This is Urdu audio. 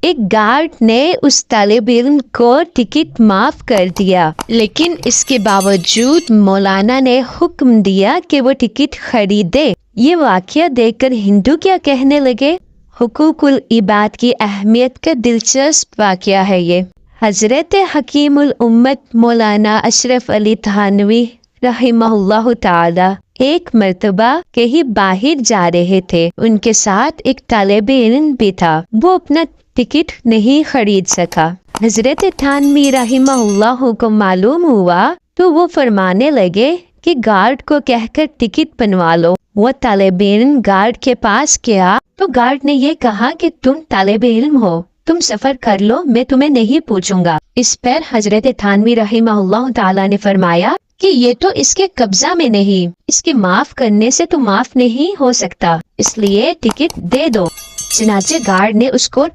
ایک گارڈ نے اس طالب علم کو ٹکٹ معاف کر دیا، لیکن اس کے باوجود مولانا نے حکم دیا کہ وہ ٹکٹ خریدے۔ یہ واقعہ دیکھ کر ہندو کیا کہنے لگے؟ حقوق العباد کی اہمیت کا دلچسپ واقعہ ہے یہ۔ حضرت حکیم الامت مولانا اشرف علی تھانوی رحمہ اللہ تعالی ایک مرتبہ کہیں باہر جا رہے تھے، ان کے ساتھ ایک طالب علم بھی تھا، وہ اپنا ٹکٹ نہیں خرید سکا۔ حضرت تھانوی رحمہ اللہ کو معلوم ہوا تو وہ فرمانے لگے کہ گارڈ کو کہہ کر ٹکٹ بنوا لو۔ وہ طالب علم گارڈ کے پاس گیا تو گارڈ نے یہ کہا کہ تم طالب علم ہو، تم سفر کر لو، میں تمہیں نہیں پوچھوں گا۔ اس پر حضرت تھانوی رحمہ اللہ تعالی نے فرمایا کہ یہ تو اس کے قبضہ میں نہیں، اس کے معاف کرنے سے تو معاف نہیں ہو سکتا، اس لیے ٹکٹ دے دو۔ چنانچہ گارڈ نے اس کو